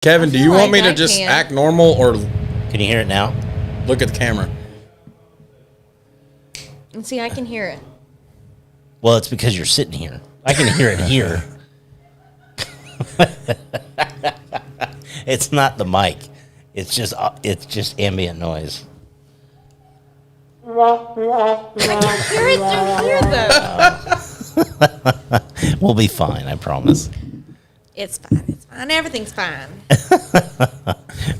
Kevin, do you want me to just act normal or Can you hear it now? look at the camera? And see, I can hear it. Well, it's because you're sitting here. I can hear it here. It's not the mic. It's just ambient noise. I can hear it through here, though. We'll be fine, I promise. It's fine. It's fine. Everything's fine.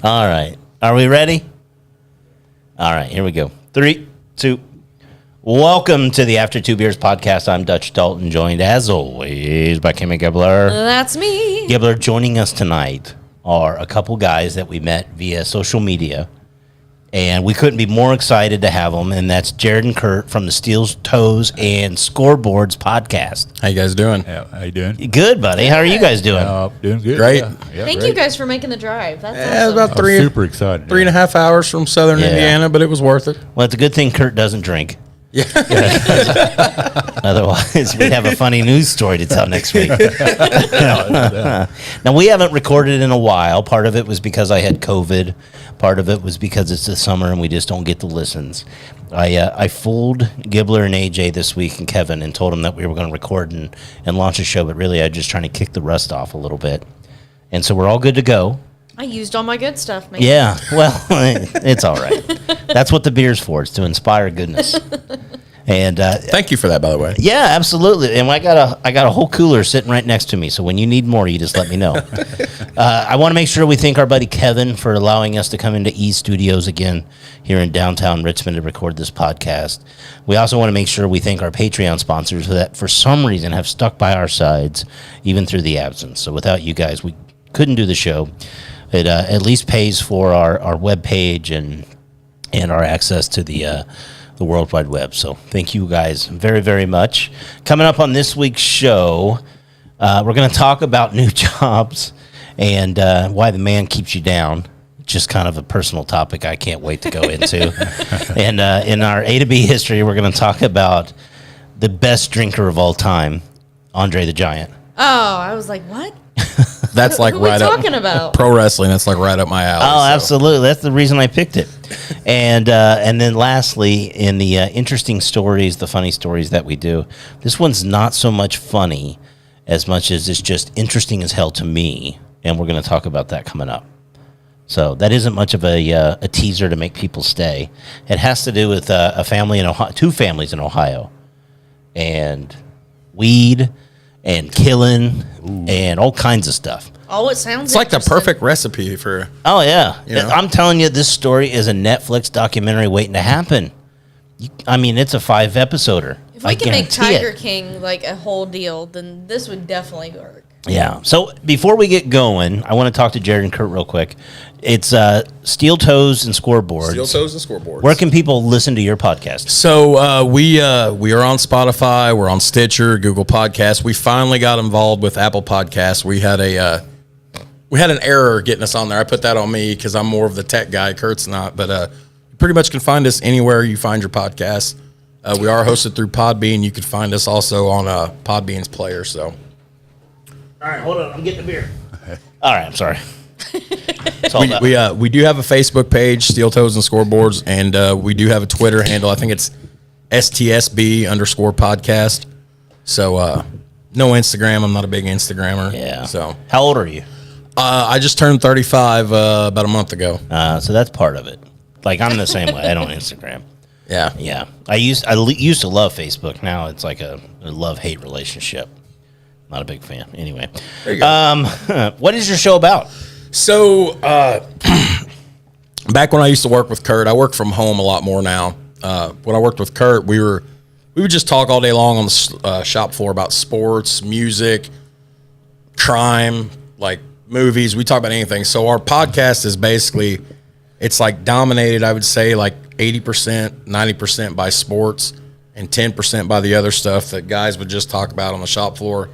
All right. Are we ready? All right, here we go. 3, 2. Welcome to the After Two Beers podcast. I'm Dutch Dalton, joined as always by Kimmy Gibbler. That's me. Gibbler, joining us tonight are a couple guys that we met via social media, and we couldn't be more excited to have them, and that's Jared and Kurt from the Steel Toes and Scoreboards podcast. How you guys doing? Yeah, how you doing? Good, buddy. How are you guys doing? Doing good. Great. Yeah, Thank great. you guys for making the drive. That's Yeah, awesome. about I'm super excited. 3.5 hours from southern Yeah. Indiana, but it was worth it. Well, it's a good thing Kurt doesn't drink. Yeah. Otherwise, we'd have a funny news story to tell next week. Now, we haven't recorded in a while. Part of it was because I had COVID. Part of it was because it's the summer and we just don't get the listens. I fooled Gibbler and AJ this week and Kevin and told them that we were going to record and launch a show, but really I'm just trying to kick the rust off a little bit. And so we're all good to go. I used all my good stuff, man. Yeah, well, it's all right. That's what the beer's for. It's to inspire goodness. And Thank you for that, by the way. yeah, absolutely. And I got a whole cooler sitting right next to me. So when you need more, you just let me know. I want to make sure we thank our buddy Kevin for allowing us to come into E Studios again here in downtown Richmond to record this podcast. We also want to make sure we thank our Patreon sponsors that for some reason have stuck by our sides even through the absence. So without you guys, we couldn't do the show. It at least pays for our web page and our access to the World Wide Web. So thank you guys very, very much. Coming up on this week's show, we're going to talk about new jobs and why the man keeps you down. Just kind of a personal topic I can't wait to go into. And in our A to B history, we're going to talk about the best drinker of all time, Andre the Giant. Oh, I was like, what? That's like Who are we right up talking about? pro wrestling. That's like right up my alley. Oh, so. absolutely. That's the reason I picked it. And then lastly, in the interesting stories, the funny stories that we do, this one's not so much funny as much as it's just interesting as hell to me. And we're going to talk about that coming up. So that isn't much of a teaser to make people stay. It has to do with a family in Ohio, 2 families in Ohio, and weed and killing and all kinds of stuff. Oh, it sounds It's like the interesting. perfect recipe for. Oh, yeah. You know? I'm telling you, this story is a Netflix documentary waiting to happen. I mean, it's a 5-episoder. If we can make guarantee Tiger it. King like a whole deal, then this would definitely work. Yeah. So before we get going, I want to talk to Jared and Kurt real quick. It's Steel Toes and Scoreboards. Steel Toes and Scoreboards. Where can people listen to your podcast? So we are on Spotify. We're on Stitcher, Google Podcasts. We finally got involved with Apple Podcasts. We had an error getting us on there. I put that on me because I'm more of the tech guy. Kurt's not. But you pretty much can find us anywhere you find your podcast. We are hosted through Podbean. You can find us also on Podbean's player. So. All right, hold on. I'm getting a beer. All right, I'm sorry. It's all about- We do have a Facebook page, Steel Toes and Scoreboards, and we do have a Twitter handle. I think it's STSB_podcast. So no Instagram. I'm not a big Instagrammer. Yeah. So How old are you? I just turned 35 about a month ago. So that's part of it. Like, I'm the same way. I don't Instagram. Yeah. Yeah. I used to love Facebook. Now it's like a love-hate relationship. Not a big fan. Anyway. There you go. What is your show about? So back when I used to work with Kurt, I work from home a lot more now. When I worked with Kurt, we would just talk all day long on the shop floor about sports, music, crime, like movies. We talk about anything. So our podcast is basically, it's like dominated, I would say, like 80%, 90% by sports and 10% by the other stuff that guys would just talk about on the shop floor.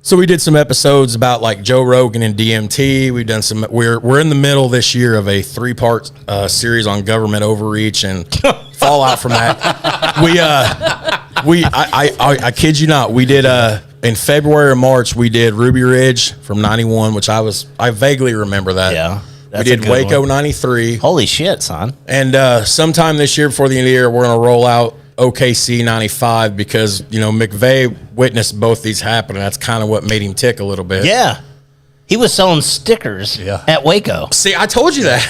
So we did some episodes about like Joe Rogan and DMT. We've done some. We're in the middle this year of a 3-part series on government overreach and fallout from that. I kid you not. We did in February or March, we did Ruby Ridge from 91, which I vaguely remember that. Yeah. We did Waco 93. Holy shit, son. And sometime this year before the end of the year, we're going to roll out OKC 95 because, McVay witnessed both these happen. And that's kind of what made him tick a little bit. Yeah. He was selling stickers at Waco. See, I told you that.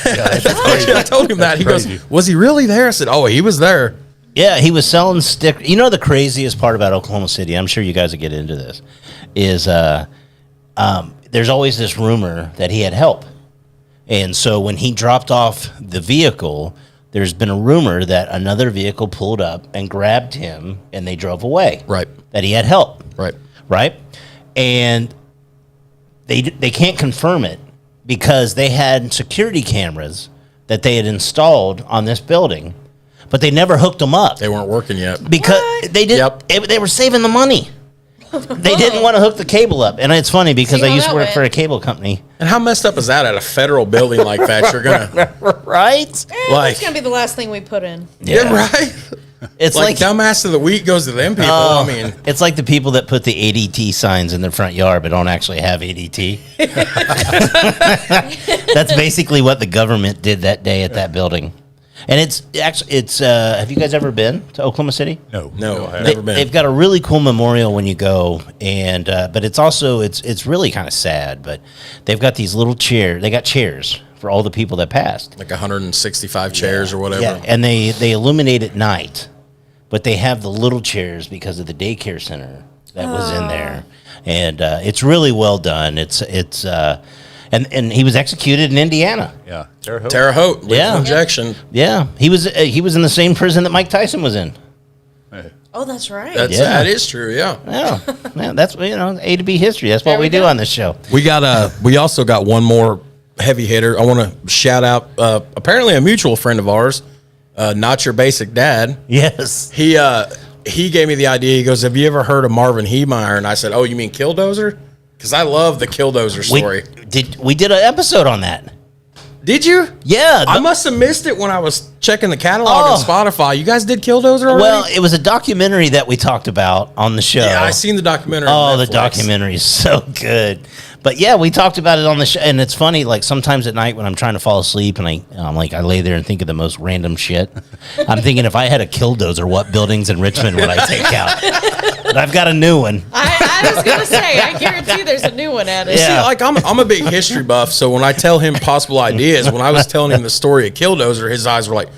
Yeah, I told him that. He Crazy. goes, was he really there? I said, oh, he was there. Yeah, he was selling stickers. You know the craziest part about Oklahoma City, I'm sure you guys will get into this, is there's always this rumor that he had help. And so when he dropped off the vehicle, there's been a rumor that another vehicle pulled up and grabbed him and they drove away. Right. That he had help. Right. Right? And they can't confirm it because they had security cameras that they had installed on this building, but they never hooked them up They weren't working yet. because they did. Yep. They were saving the money. They didn't want to hook the cable up, and it's funny because See I how used to that work went. for a cable company. And how messed up is that at a federal building like that? You're going to, Right? like, It's gonna be the last thing we put in. yeah, right? It's Like, dumbass of the week goes to them people. oh, I mean, it's like the people that put the ADT signs in their front yard but don't actually have ADT. That's basically what the government did that day at that building. And it's have you guys ever been to Oklahoma City? No, no, I haven't. never been. They've got a really cool memorial when you go, and but it's also it's really kind of sad. But they've got these little chairs. They got chairs for all the people that passed. Like 165 chairs or whatever. Yeah, and they illuminate at night, but they have the little chairs because of the daycare center that was in there, and it's really well done. And he was executed in Indiana. Yeah, Terre Haute. Terre Haute, lethal Yeah. injection. Yeah, he was in the same prison that Mike Tyson was in. Hey, Oh, that's right. That is true, yeah. Yeah, yeah, that's A to B history. That's what There we we do go. on this show. We also got one more heavy hitter. I want to shout out apparently a mutual friend of ours, Not Your Basic Dad. Yes. He gave me the idea. He goes, "Have you ever heard of Marvin Heemeyer?" And I said, "Oh, you mean Killdozer?" Because I love the Killdozer story. We did an episode on that. Did you? Yeah. I must have missed it when I was checking the catalog on Spotify. You guys did Killdozer already? Well, it was a documentary that we talked about on the show. yeah, I seen the documentary. Oh, on the Netflix. documentary is so good. But yeah, we talked about it on the show, and it's funny. Like sometimes at night when I'm trying to fall asleep, and I lay there and think of the most random shit. I'm thinking if I had a Killdozer, what buildings in Richmond would I take out? But I've got a new one. I was gonna say, I guarantee there's a new one added. Yeah. See, like I'm a big history buff, so when I tell him possible ideas, when I was telling him the story of Killdozer, his eyes were like,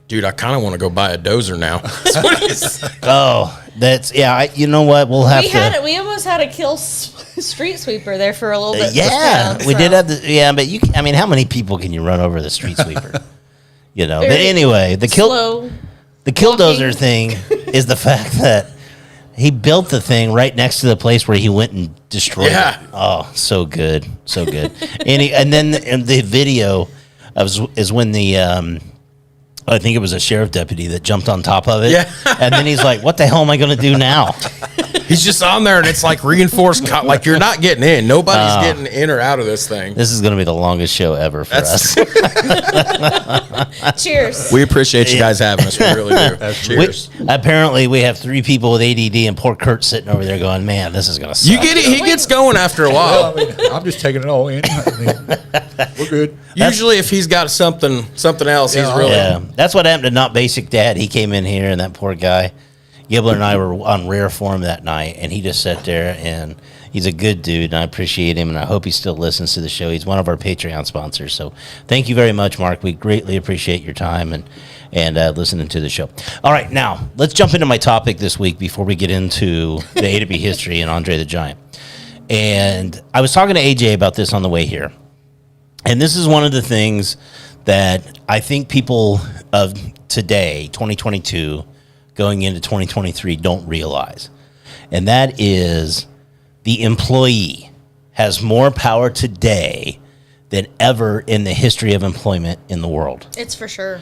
"Dude, I kind of want to go buy a dozer now." That's what he said. Oh, you know what? We'll have We almost had a street sweeper there for a little bit. Yeah, this we town, did so. have the. Yeah, but how many people can you run over the street sweeper? But Very anyway, the Slow. Killdozer walking. thing is the fact that he built the thing right next to the place where he went and destroyed Yeah. it. Oh, so good, so good. and then the video is when the I think it was a sheriff deputy that jumped on top of it. Yeah. And then he's like, "What the hell am I going to do now?" He's just on there, and it's like reinforced. Like you're not getting in. Nobody's getting in or out of this thing. This is going to be the longest show ever for us. Cheers. We appreciate you guys having us. We really do. Cheers. Apparently, we have 3 people with ADD, and poor Kurt's sitting over there going, "Man, this is going to suck." You get it. He gets going after a well, while. I mean, I'm just taking it all in. I mean, we're good. Usually, if he's got something else, he's Yeah, really. Yeah, that's what happened to Not Basic Dad. He came in here, and that poor guy, Gibbler and I were on rare form that night, and he just sat there, and he's a good dude, and I appreciate him, and I hope he still listens to the show. He's one of our Patreon sponsors, so thank you very much, Mark. We greatly appreciate your time and listening to the show. All right, now, let's jump into my topic this week before we get into the A to B history and Andre the Giant. And I was talking to AJ about this on the way here. And this is one of the things that I think people of today, 2022, going into 2023, don't realize. And that is the employee has more power today than ever in the history of employment in the world. It's for sure.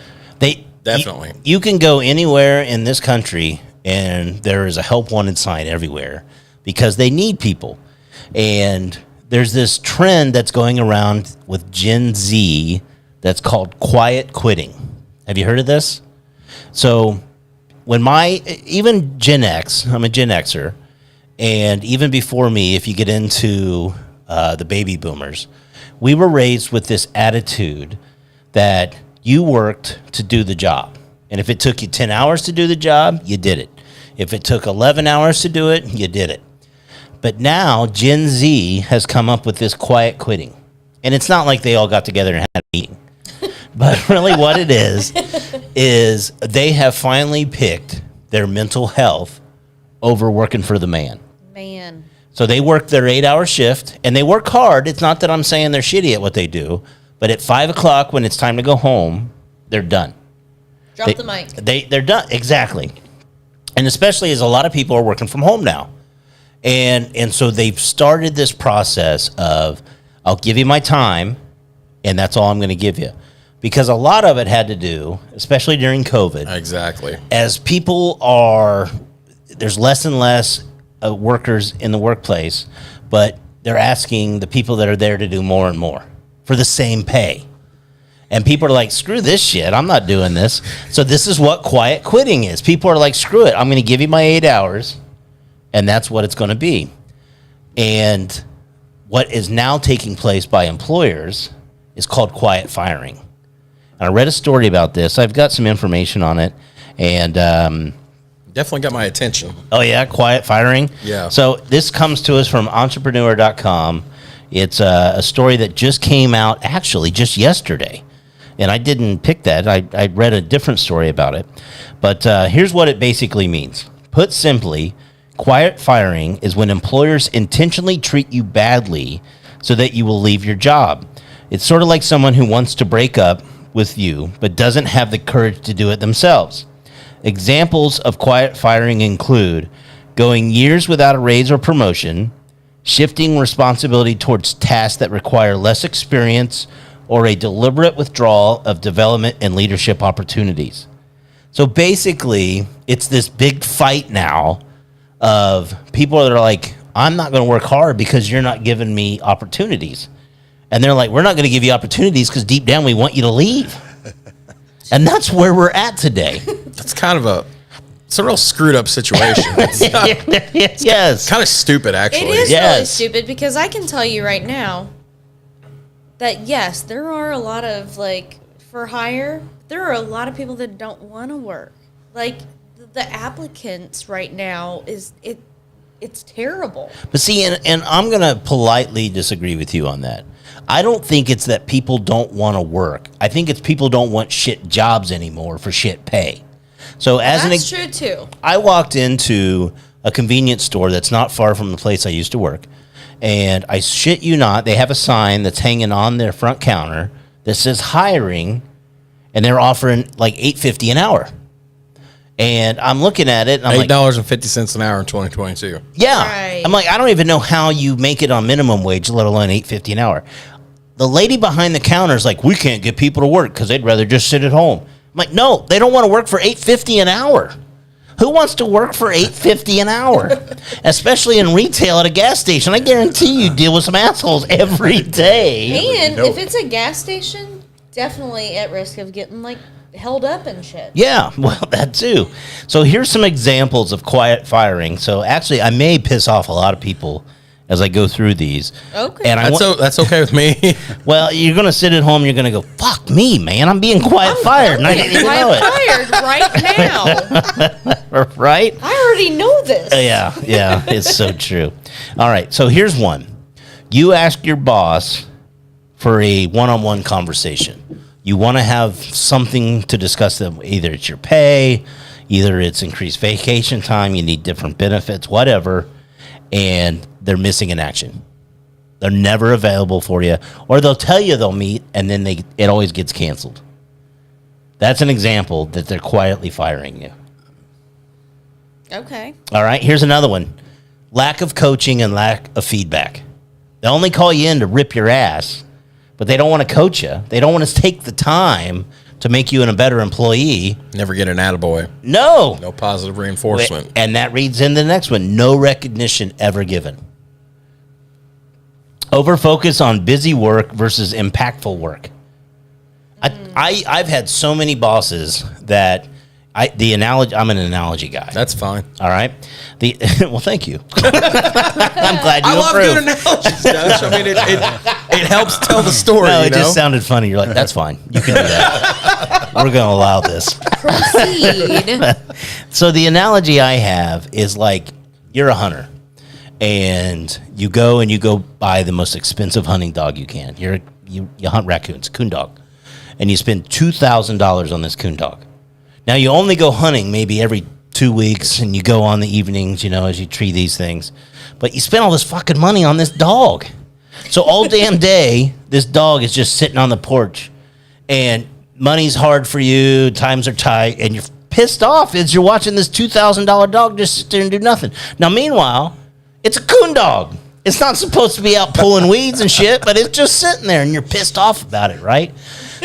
Definitely. You can go anywhere in this country and there is a help wanted sign everywhere because they need people. And there's this trend that's going around with Gen Z that's called quiet quitting. Have you heard of this? So when even Gen X, I'm a Gen Xer, and even before me, if you get into the baby boomers, we were raised with this attitude that you worked to do the job. And if it took you 10 hours to do the job, you did it. If it took 11 hours to do it, you did it. But now Gen Z has come up with this quiet quitting. And it's not like they all got together and had a meeting. But really what it is they have finally picked their mental health over working for the man. Man. So they work their 8-hour shift, and they work hard. It's not that I'm saying they're shitty at what they do, but at 5 o'clock when it's time to go home, they're done. Drop the mic. They're done. Exactly. And especially as a lot of people are working from home now. And so they've started this process of, I'll give you my time, and that's all I'm going to give you. Because a lot of it had to do, especially during COVID, Exactly. as people there's less and less workers in the workplace, but they're asking the people that are there to do more and more for the same pay. And people are like, screw this shit. I'm not doing this. So this is what quiet quitting is. People are like, screw it. I'm going to give you my 8 hours, and that's what it's going to be. And what is now taking place by employers is called quiet firing. And I read a story about this. I've got some information on it. And Definitely got my attention. oh, yeah, quiet firing? Yeah. So this comes to us from entrepreneur.com. It's a story that just came out actually just yesterday. And I didn't pick that. I read a different story about it. But here's what it basically means. Put simply, quiet firing is when employers intentionally treat you badly so that you will leave your job. It's sort of like someone who wants to break up with you but doesn't have the courage to do it themselves. Examples of quiet firing include going years without a raise or promotion, shifting responsibility towards tasks that require less experience, or a deliberate withdrawal of development and leadership opportunities. So basically, it's this big fight now of people that are like, I'm not going to work hard because you're not giving me opportunities. And they're like, we're not going to give you opportunities because deep down we want you to leave. And that's where we're at today. That's kind of it's a real screwed up situation. It's Yes. kind of stupid, actually. It is really Yes. stupid because I can tell you right now that yes, there are a lot of for hire. There are a lot of people that don't want to work. Like the applicants right now it's terrible. But see, and I'm going to politely disagree with you on that. I don't think it's that people don't want to work. I think it's people don't want shit jobs anymore for shit pay. So That's true too. I walked into a convenience store that's not far from the place I used to work. And I shit you not, they have a sign that's hanging on their front counter that says hiring, and they're offering like $8.50 an hour. And I'm looking at it, and I'm like, $8.50 an hour in 2022. yeah. Right. I'm like, I don't even know how you make it on minimum wage, let alone $8.50 an hour. The lady behind the counter is like, we can't get people to work because they'd rather just sit at home. I'm like, no, they don't want to work for $8.50 an hour. Who wants to work for $8.50 an hour? Especially in retail at a gas station. I guarantee you deal with some assholes every day. And if it's a gas station, definitely at risk of getting held up and shit. Yeah, well, that too. So here's some examples of quiet firing. So actually, I may piss off a lot of people as I go through these. Okay. And That's okay with me. well, you're going to sit at home, you're going to go, fuck me, man, I'm being quiet fired. And I didn't even know it. Fired right now. Right? I already know this. Yeah, it's so true. All right, so here's one. You ask your boss for a one-on-one conversation. You want to have something to discuss them. Either it's your pay, either it's increased vacation time, you need different benefits, whatever, and they're missing in action. They're never available for you, or they'll tell you they'll meet, and then it always gets canceled. That's an example that they're quietly firing you. Okay. All right, here's another one. Lack of coaching and lack of feedback. They only call you in to rip your ass, but they don't want to coach you. They don't want to take the time to make you a better employee. Never get an attaboy. No. No positive reinforcement. And that reads in the next one. No recognition ever given. Over focus on busy work versus impactful work. I've had so many bosses that The analogy. I'm an analogy guy. That's fine. All right. Well, thank you. I'm glad you I love approve. good analogies, Dutch. I mean, it helps tell the story. No, you it know? just sounded funny. You're like, that's fine. You can do that. We're going to allow this. Proceed. So the analogy I have is like you're a hunter, and you go buy the most expensive hunting dog you can. You hunt raccoons, coon dog, and you spend $2,000 on this coon dog. Now you only go hunting maybe every 2 weeks, and you go on the evenings, as you tree these things, but you spend all this fucking money on this dog. So all damn day, this dog is just sitting on the porch, and money's hard for you, times are tight, and you're pissed off as you're watching this $2,000 dog just sit there and do nothing. Now, meanwhile, it's a coon dog. It's not supposed to be out pulling weeds and shit, but it's just sitting there, and you're pissed off about it, right?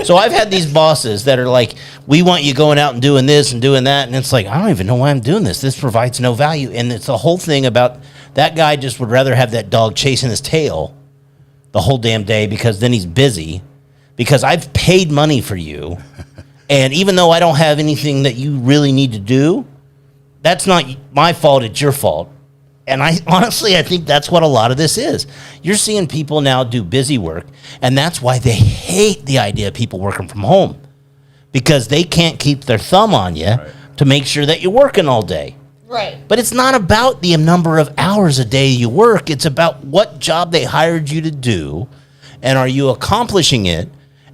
So I've had these bosses that are like, we want you going out and doing this and doing that, and it's like, I don't even know why I'm doing this. This provides no value. And it's the whole thing about that guy just would rather have that dog chasing his tail the whole damn day because then he's busy, because I've paid money for you. And even though I don't have anything that you really need to do, that's not my fault, it's your fault. And I think that's what a lot of this is. You're seeing people now do busy work, and that's why they hate the idea of people working from home, because they can't keep their thumb on you to make sure that you're working all day. Right. But it's not about the number of hours a day you work. It's about what job they hired you to do, and are you accomplishing it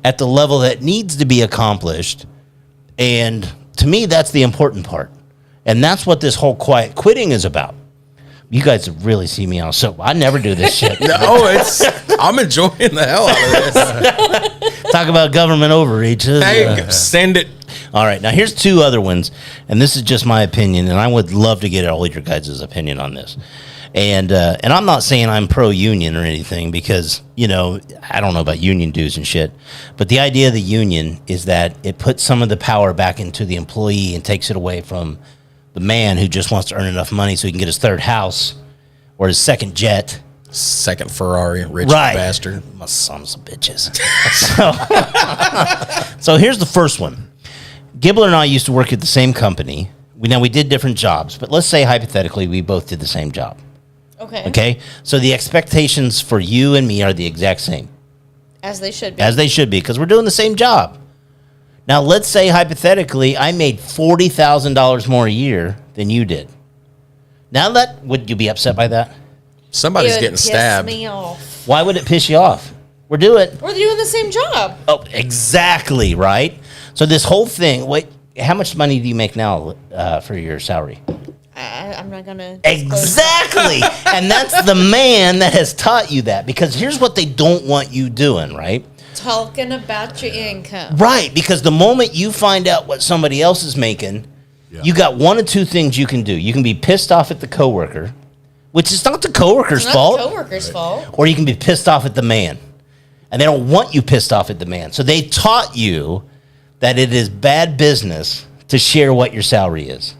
at the level that needs to be accomplished. And to me, that's the important part. And that's what this whole quiet quitting is about. You guys really see me on soap. I never do this shit. No, I'm enjoying the hell out of this. Talk about government overreach. Hey, send it. All right, now here's two other ones, and this is just my opinion, and I would love to get all your guys' opinion on this. And I'm not saying I'm pro-union or anything, because, I don't know about union dues and shit, but the idea of the union is that it puts some of the power back into the employee and takes it away from the man who just wants to earn enough money so he can get his third house or his second jet. Second Ferrari, rich Right. bastard. My sons of bitches. So here's the first one. Gibbler and I used to work at the same company. We did different jobs, but let's say hypothetically we both did the same job. Okay. Okay? So the expectations for you and me are the exact same. As they should be. As they should be, because we're doing the same job. Now, let's say hypothetically I made $40,000 more a year than you did. Now, would you be upset by that? Somebody's It would getting piss stabbed. me off. Why would it piss you off? We're doing. We're doing the same job. Oh, exactly, right? So this whole thing, how much money do you make now for your salary? I'm not gonna. Exactly. And that's the man that has taught you that, because here's what they don't want you doing, right? Talking about your income. Right, because the moment you find out what somebody else is making, you got one of two things you can do. You can be pissed off at the coworker, which is not the coworker's It's fault, not the coworker's fault. or you can be pissed off at the man. And they don't want you pissed off at the man. So they taught you that it is bad business to share what your salary is.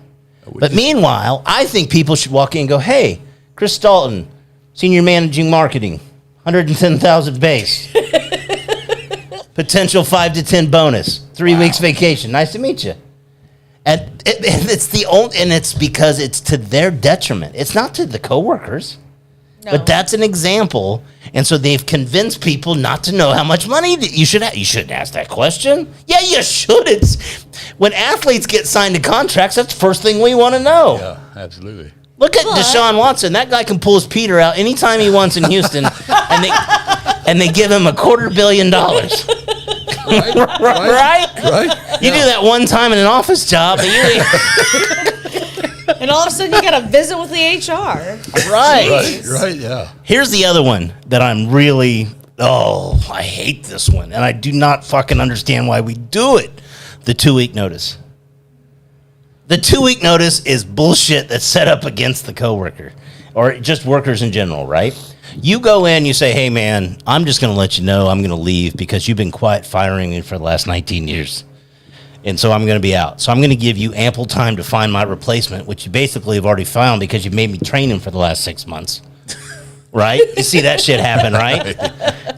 But meanwhile, I think people should walk in and go, hey, Chris Dalton, senior managing marketing, 110,000 base. Potential 5 to 10 bonus, 3 weeks vacation. Nice to meet you. And it's because it's to their detriment. It's not to the coworkers. No. But that's an example. And so they've convinced people not to know how much money you should have. You shouldn't ask that question. Yeah, you should. When athletes get signed to contracts, that's the first thing we want to know. Yeah, absolutely. Look at Deshaun Watson. That guy can pull his Peter out anytime he wants in Houston, and they give him $250 million. Right? Right? You do that one time in an office job, and And all of a sudden, you got to visit with the HR. Right, yeah. Here's the other one that I'm really, I hate this one. And I do not fucking understand why we do it. The 2-week notice. The 2-week notice is bullshit that's set up against the coworker or just workers in general, right? You go in, you say, hey, man, I'm just going to let you know I'm going to leave because you've been quiet firing me for the last 19 years. And so I'm going to be out. So I'm going to give you ample time to find my replacement, which you basically have already found because you've made me train him for the last 6 months. Right? You see that shit happen, right?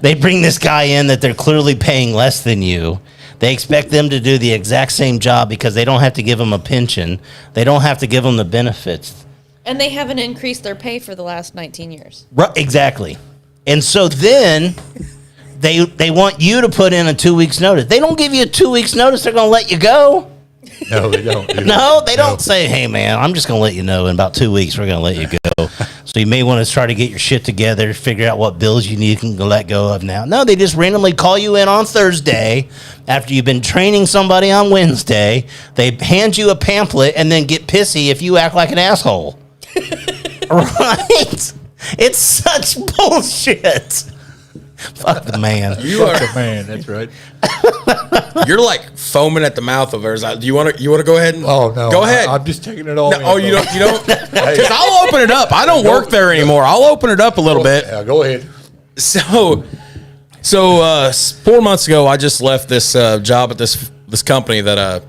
They bring this guy in that they're clearly paying less than you. They expect them to do the exact same job because they don't have to give them a pension. They don't have to give them the benefits. And they haven't increased their pay for the last 19 years. Right, exactly. And so then they want you to put in a 2 weeks notice. They don't give you a 2 weeks notice. They're going to let you go. No, they don't. No, they don't say, hey, man, I'm just going to let you know in about 2 weeks we're going to let you go. So you may want to try to get your shit together, figure out what bills you need to let go of now. No, they just randomly call you in on Thursday after you've been training somebody on Wednesday. They hand you a pamphlet and then get pissy if you act like an asshole. Right? It's such bullshit. Fuck the man. You are The man, that's right. you're like foaming at the mouth over there. Do you want to go ahead and Oh no, go ahead? I'm just taking it all. No, in, oh, you though. don't because I'll open it up. I don't work there anymore. I'll open it up a little bit. Yeah, go ahead. So 4 months ago, I just left this job at this company that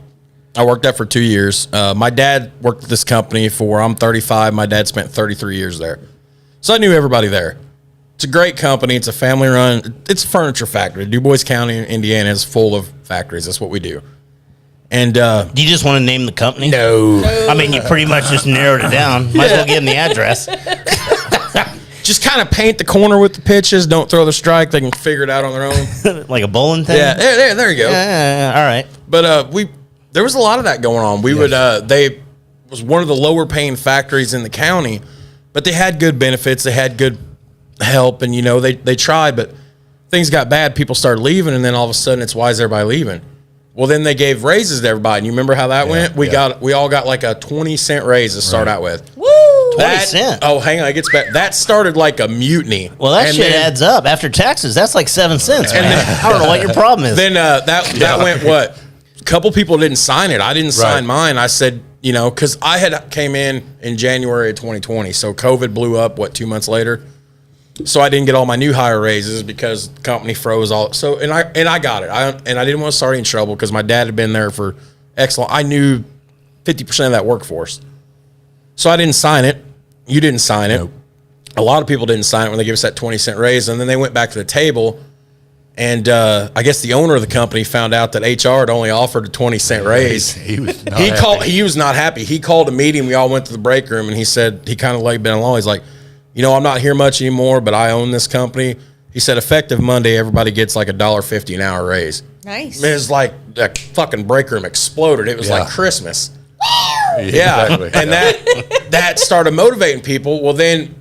I worked at for 2 years. My dad worked at this company I'm 35. My dad spent 33 years there, so I knew everybody there. It's a great company. It's a family run. It's a furniture factory. Du Bois County, Indiana, is full of factories. That's what we do. And Do you just want to name the company? no, I mean, you pretty much just narrowed it down. Might as well give them the address. just kind of paint the corner with the pitches. Don't throw the strike. They can figure it out on their own. Like a bowling thing? Yeah, there you go. All right. But there was a lot of that going on. We would they was one of the lower paying factories in the county, but they had good benefits. They had good help, and they tried, but things got bad. People started leaving, and then all of a sudden, it's why is everybody leaving? Well, then they gave raises to everybody. And you remember how that went? We all got like a 20-cent raise to start out with. Woo! 20 cents. Oh, hang on, it gets back. That started like a mutiny. Well, that And shit then- adds up. After taxes, that's like 7 cents, man. I don't know what your problem is. Then that went what? A couple people didn't sign it. I didn't sign mine. I said, because I had came in January of 2020, so COVID blew up. 2 months later? So I didn't get all my new hire raises because the company froze all. So and I got it. I didn't want to start in trouble because my dad had been there for excellent. I knew 50% of that workforce, so I didn't sign it. You didn't sign it. Nope. A lot of people didn't sign it when they gave us that 20-cent raise, and then they went back to the table. And I guess the owner of the company found out that HR had only offered a 20-cent raise. He was not He happy. called. He was not happy. He called a meeting. We all went to the break room, and he said he kind of laid Ben along. He's like, I'm not here much anymore, but I own this company. He said, effective Monday, everybody gets like $1.50 an hour raise. Nice. It was like the fucking break room exploded. It was like Christmas. Yeah, Exactly. and that started motivating people. Well, then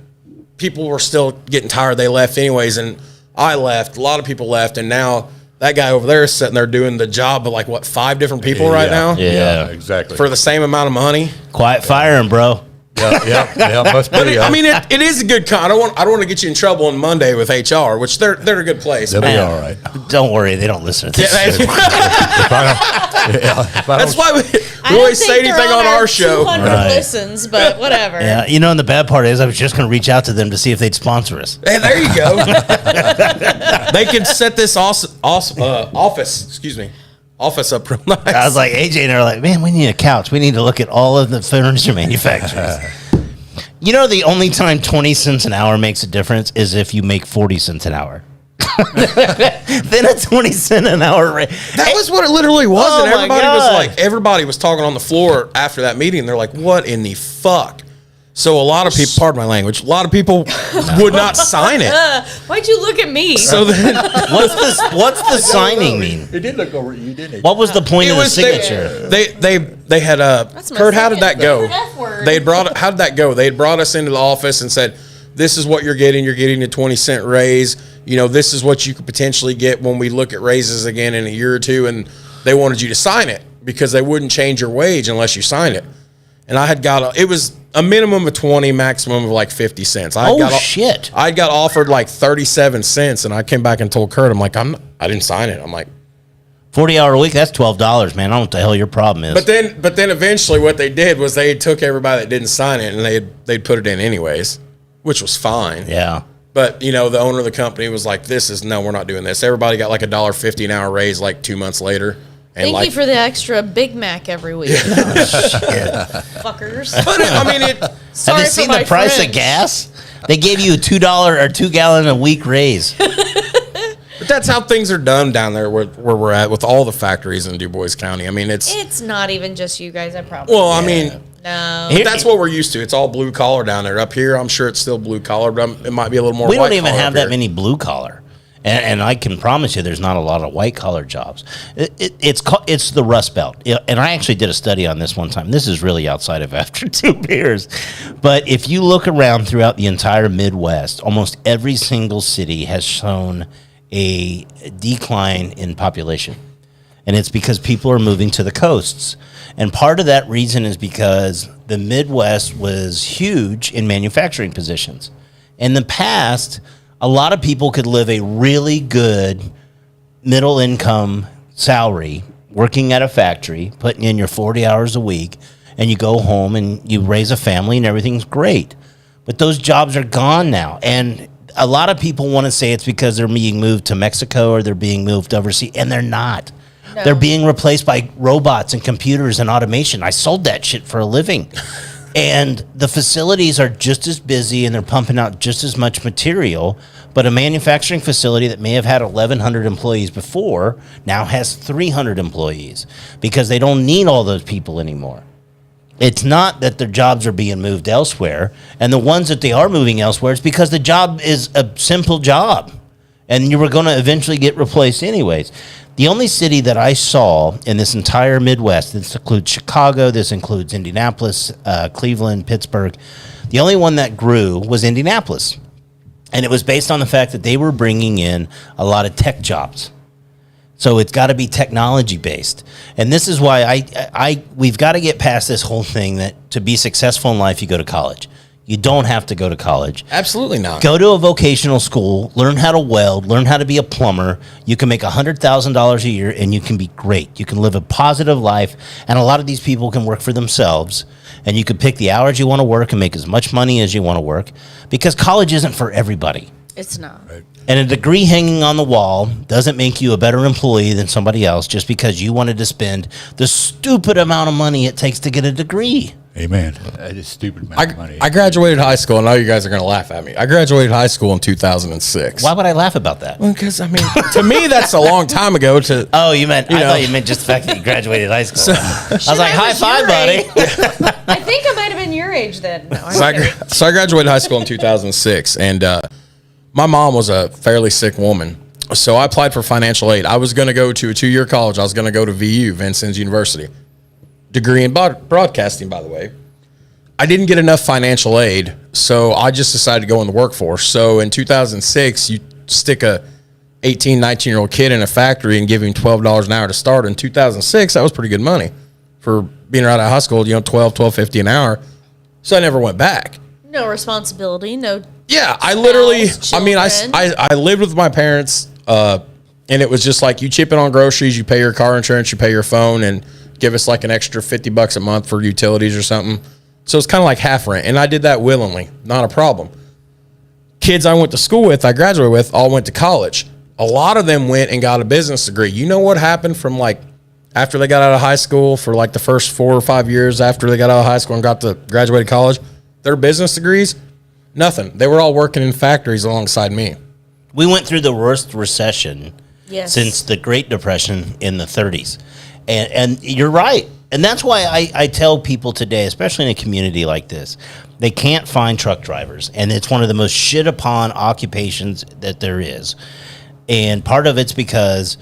people were still getting tired. They left anyways, and I left. A lot of people left, and now that guy over there is sitting there doing the job of like 5 different people right now Yeah. exactly. for the same amount of money. Quiet firing, bro. yeah, must be. I mean, it is a good I don't want to get you in trouble on Monday with HR, which they're a good place. they'll be Man, all right. Don't worry, they don't listen to this. Yeah, shit. that's why we I don't always think say they're anything on our show. 200 Right. listens, but whatever. Yeah, and the bad part is I was just going to reach out to them to see if they'd sponsor us. Hey, there you go. They can set this office up real nice. I was like, AJ and I are like, man, we need a couch. We need to look at all of the furniture manufacturers. The only time 20 cents an hour makes a difference is if you make 40 cents an hour. Then a 20 cent an hour rate. That was what it literally was, Oh and my God. everybody was talking on the floor after that meeting. They're like, "What in the fuck?" So a lot of people, pardon my language, a lot of people would not sign it. Why'd you look at me? So then What's the signing mean? He did look over at you, didn't he? What was the point of the they, signature? they had That's my Kurt. How did that second go? favorite F word. They had brought. How did that go? They had brought us into the office and said, "This is what you're getting. You're getting a 20-cent raise. This is what you could potentially get when we look at raises again in a year or two." And they wanted you to sign it because they wouldn't change your wage unless you sign it. And I had it was a minimum of 20, maximum of like 50 cents. Shit. I got offered like 37 cents, and I came back and told Kurt, I'm like, I didn't sign it. I'm like, 40-hour a week, that's $12, man. I don't know what the hell your problem is. but then eventually what they did was they took everybody that didn't sign it and they'd put it in anyways, which was fine. yeah. But the owner of the company was like, we're not doing this. Everybody got like $1.50 an hour raise like 2 months later. And Thank you for the extra Big Mac every week. Fuckers. But I mean, Have Sorry you for seen my the price French. of gas? They gave you a $2 or 2 gallon a week raise. But that's how things are done down there where we're at with all the factories in Du Bois County. I mean, It's not even just you guys. I probably. well, I mean, No. Here- that's what we're used to. It's all blue collar down there. Up here, I'm sure it's still blue collar, but it might be a little more. We don't white even collar have up that here. many blue collar, and I can promise you, there's not a lot of white collar jobs. It's the Rust Belt, and I actually did a study on this one time. This is really outside of after 2 beers, but if you look around throughout the entire Midwest, almost every single city has shown a decline in population. And it's because people are moving to the coasts. And part of that reason is because the Midwest was huge in manufacturing positions. In the past, a lot of people could live a really good middle income salary working at a factory, putting in your 40 hours a week, and you go home and you raise a family and everything's great. But those jobs are gone now. And a lot of people want to say it's because they're being moved to Mexico or they're being moved overseas, and they're not. No. They're being replaced by robots and computers and automation. I sold that shit for a living. And the facilities are just as busy and they're pumping out just as much material. But a manufacturing facility that may have had 1,100 employees before now has 300 employees because they don't need all those people anymore. It's not that their jobs are being moved elsewhere. And the ones that they are moving elsewhere, it's because the job is a simple job. And you were going to eventually get replaced anyways. The only city that I saw in this entire Midwest, this includes Chicago, this includes Indianapolis, Cleveland, Pittsburgh. The only one that grew was Indianapolis. And it was based on the fact that they were bringing in a lot of tech jobs. So it's got to be technology based. And this is why we've got to get past this whole thing that to be successful in life, you go to college. You don't have to go to college. Absolutely not. Go to a vocational school, learn how to weld, learn how to be a plumber. You can make $100,000 a year and you can be great. You can live a positive life. And a lot of these people can work for themselves. And you can pick the hours you want to work and make as much money as you want to work because college isn't for everybody. It's not. And a degree hanging on the wall doesn't make you a better employee than somebody else just because you wanted to spend the stupid amount of money it takes to get a degree. Amen. That is stupid amount of money. I graduated high school, and now you guys are going to laugh at me. I graduated high school in 2006. Why would I laugh about that? Because, I mean, to me, that's a long time ago. Oh, I know. thought you meant just the fact that you graduated high school. I was Shit, like, high five, your buddy. age. I think I might have been your age then. No, I'm kidding. So I graduated high school in 2006, and my mom was a fairly sick woman. So I applied for financial aid. I was going to go to a 2-year college. I was going to go to VU, Vincennes University. Degree in broadcasting, by the way. I didn't get enough financial aid, so I just decided to go in the workforce. So in 2006, you stick a 18, 19-year-old kid in a factory and give him $12 an hour to start. In 2006, that was pretty good money for being right out of high school, $12.50 an hour. So I never went back. No responsibility. No. Yeah, I literally, Children. I lived with my parents, and it was just like you chip in on groceries, you pay your car insurance, you pay your phone, and give us like an extra $50 a month for utilities or something. So it's kind of like half rent, and I did that willingly, not a problem. Kids I went to school with, I graduated with, all went to college. A lot of them went and got a business degree. You know what happened from like after they got out of high school for like the first 4 or 5 years after they got out of high school and got to graduated college? Their business degrees, nothing. They were all working in factories alongside me. We went through the worst recession Yes. since the Great Depression in the 30s. And you're right. And that's why I tell people today, especially in a community like this, they can't find truck drivers. And it's one of the most shit upon occupations that there is. And part of it's because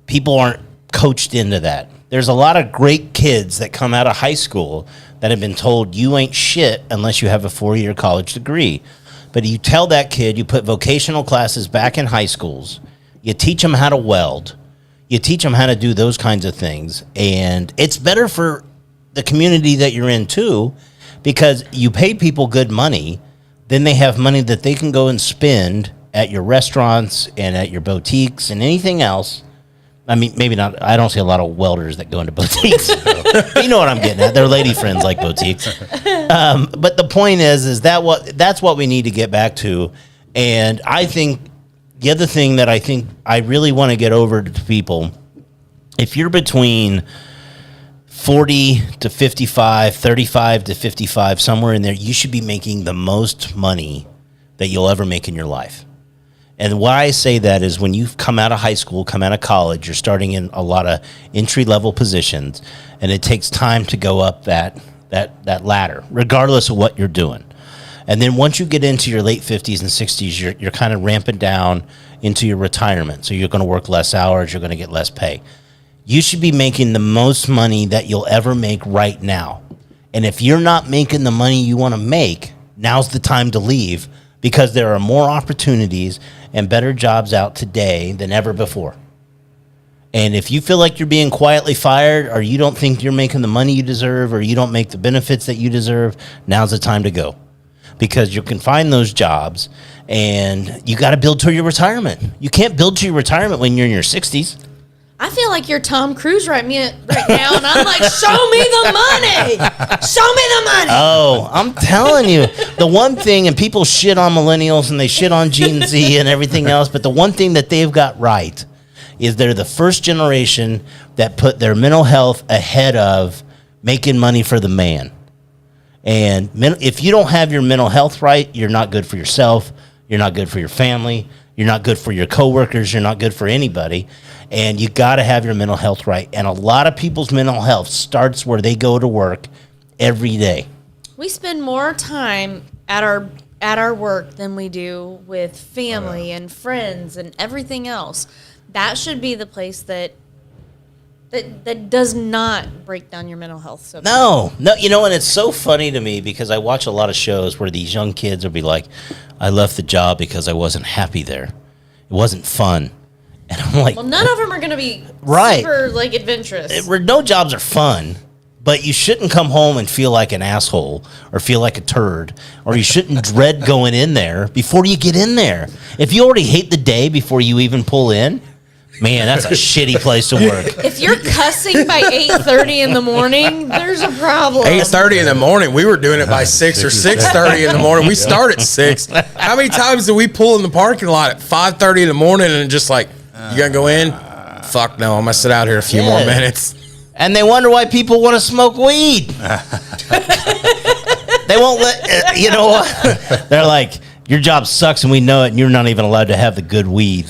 people aren't coached into that. There's a lot of great kids that come out of high school that have been told you ain't shit unless you have a 4-year college degree. But you tell that kid, you put vocational classes back in high schools, you teach them how to weld, you teach them how to do those kinds of things. And it's better for the community that you're in too, because you pay people good money, then they have money that they can go and spend at your restaurants and at your boutiques and anything else. I mean, maybe not. I don't see a lot of welders that go into boutiques. You know what I'm getting at. Their lady friends like boutiques. But the point is that's what we need to get back to. And I think the other thing that I think I really want to get over to people, if you're between 40 to 55, 35 to 55, somewhere in there, you should be making the most money that you'll ever make in your life. And why I say that is when you come out of high school, come out of college, you're starting in a lot of entry-level positions, and it takes time to go up that ladder, regardless of what you're doing. And then once you get into your late 50s and 60s, you're kind of ramping down into your retirement. So you're going to work less hours, you're going to get less pay. You should be making the most money that you'll ever make right now. And if you're not making the money you want to make, now's the time to leave, because there are more opportunities and better jobs out today than ever before. And if you feel like you're being quietly fired, or you don't think you're making the money you deserve, or you don't make the benefits that you deserve, now's the time to go. Because you can find those jobs, and you got to build to your retirement. You can't build to your retirement when you're in your 60s. I feel like you're Tom Cruise right now, and I'm like, show me the money. Show me the money. Oh, I'm telling you, the one thing, and people shit on millennials and they shit on Gen Z and everything else, but the one thing that they've got right is they're the first generation that put their mental health ahead of making money for the man. And if you don't have your mental health right, you're not good for yourself. You're not good for your family. You're not good for your coworkers. You're not good for anybody. And you got to have your mental health right. And a lot of people's mental health starts where they go to work every day. We spend more time at our work than we do with family and friends and everything else. That should be the place that does not break down your mental health so bad. No, and it's so funny to me because I watch a lot of shows where these young kids will be like, I left the job because I wasn't happy there. It wasn't fun. And I'm like, well, none of them are going to be right. super adventurous. No jobs are fun, but you shouldn't come home and feel like an asshole or feel like a turd, or you shouldn't dread going in there before you get in there. If you already hate the day before you even pull in, man, that's a shitty place to work. If you're cussing by 8:30 in the morning, there's a problem. 8:30 in the morning. We were doing it by 6 or 6:30 in the morning. We start at 6. How many times do we pull in the parking lot at 5:30 in the morning and just like, you gonna go in? Fuck no, I'm gonna sit out here a few more minutes. And they wonder why people want to smoke weed. They won't let, you know what? They're like, your job sucks and we know it, and you're not even allowed to have the good weed.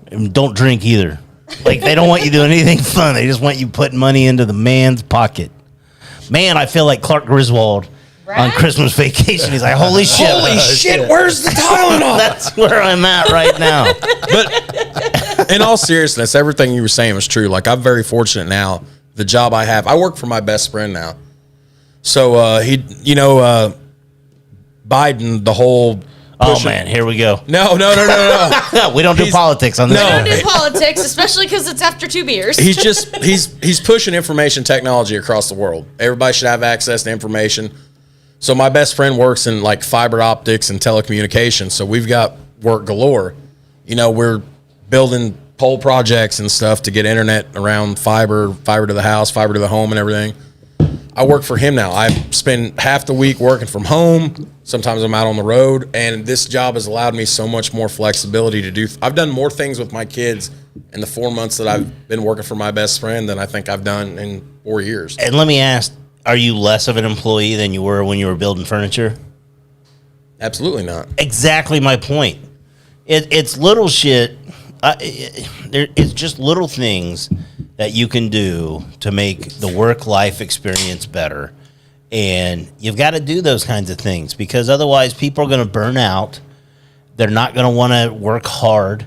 And don't drink either. Like, they don't want you doing anything fun. They just want you putting money into the man's pocket. Man, I feel like Clark Griswold on Christmas Vacation. He's like, holy shit. Holy shit, where's the Tylenol? That's where I'm at right now. But in all seriousness, everything you were saying was true. Like, I'm very fortunate now. The job I have, I work for my best friend now. So Biden, the whole Oh man, here we go. No. We don't do politics on this. We don't do politics, especially because it's after 2 beers. He's pushing information technology across the world. Everybody should have access to information. So my best friend works in like fiber optics and telecommunications. So we've got work galore. We're building pole projects and stuff to get internet around fiber to the house, fiber to the home, and everything. I work for him now. I spend half the week working from home. Sometimes I'm out on the road, and this job has allowed me so much more flexibility to do. I've done more things with my kids in the 4 months that I've been working for my best friend than I think I've done in 4 years. And let me ask, are you less of an employee than you were when you were building furniture? Absolutely not. Exactly my point. It's little shit. It's just little things that you can do to make the work-life experience better. And you've got to do those kinds of things because otherwise people are going to burn out. They're not going to want to work hard.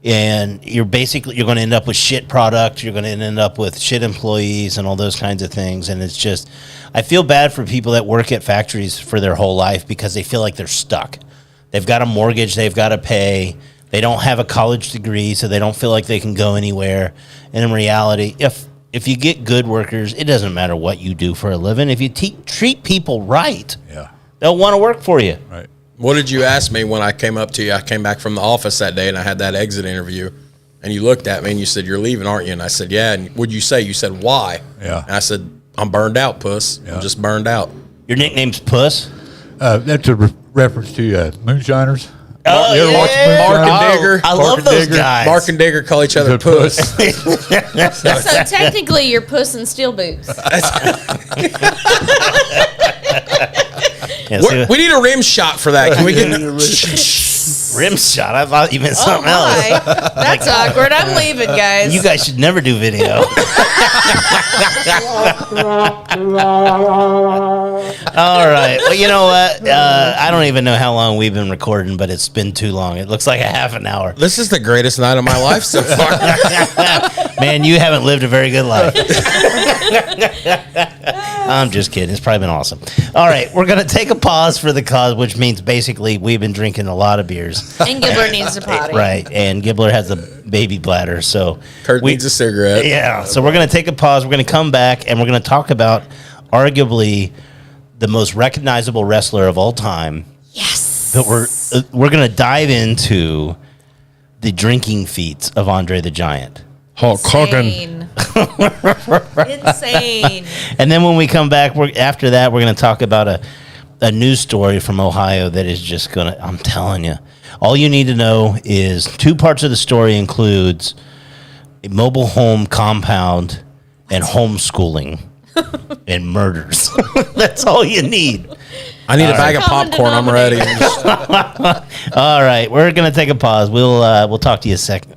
And you're going to end up with shit product. You're going to end up with shit employees and all those kinds of things. And it's just, I feel bad for people that work at factories for their whole life because they feel like they're stuck. They've got a mortgage they've got to pay. They don't have a college degree, so they don't feel like they can go anywhere. And in reality, if you get good workers, it doesn't matter what you do for a living. If you treat people right, they'll want to work for you. Right. What did you ask me when I came up to you? I came back from the office that day, and I had that exit interview. And you looked at me, and you said, "You're leaving, aren't you?" And I said, "Yeah." And what'd you say? You said, "Why?" Yeah. And I said, "I'm burned out, puss. Yeah. I'm just burned out." Your nickname's Puss? That's a reference to moonshiners. Oh, You ever watch yeah. Mark and Moonshiner? Digger. I Mark love and those Digger. guys. Mark and Digger call each other Good puss. So technically, you're Puss in Steel Boots. Yeah, see, We need a rim shot for that. Can we get? Rim shot. I thought you meant Oh something else. my. That's awkward. I'm leaving, guys. You guys should never do video. All right. Well, you know what? I don't even know how long we've been recording, but it's been too long. It looks like a half an hour. This is the greatest night of my life so far. Man, you haven't lived a very good life. I'm just kidding. It's probably been awesome. All right. We're going to take a pause for the cause, which means basically we've been drinking a lot of beers. And Gilbert needs to potty. Right. And Gibbler has a baby bladder. So Kurt needs a cigarette. Yeah. So we're going to take a pause. We're going to come back and we're going to talk about arguably the most recognizable wrestler of all time. Yes. But we're going to dive into the drinking feats of Andre the Giant. Hulk Hogan. Insane. Insane. And then when we come back, after that, we're going to talk about a news story from Ohio that is just going to, I'm telling you, all you need to know is 2 parts of the story includes a mobile home compound and homeschooling and murders. That's all you need. I need a bag of Common popcorn. I'm ready. All right, we're going to take a pause. We'll talk to you a second.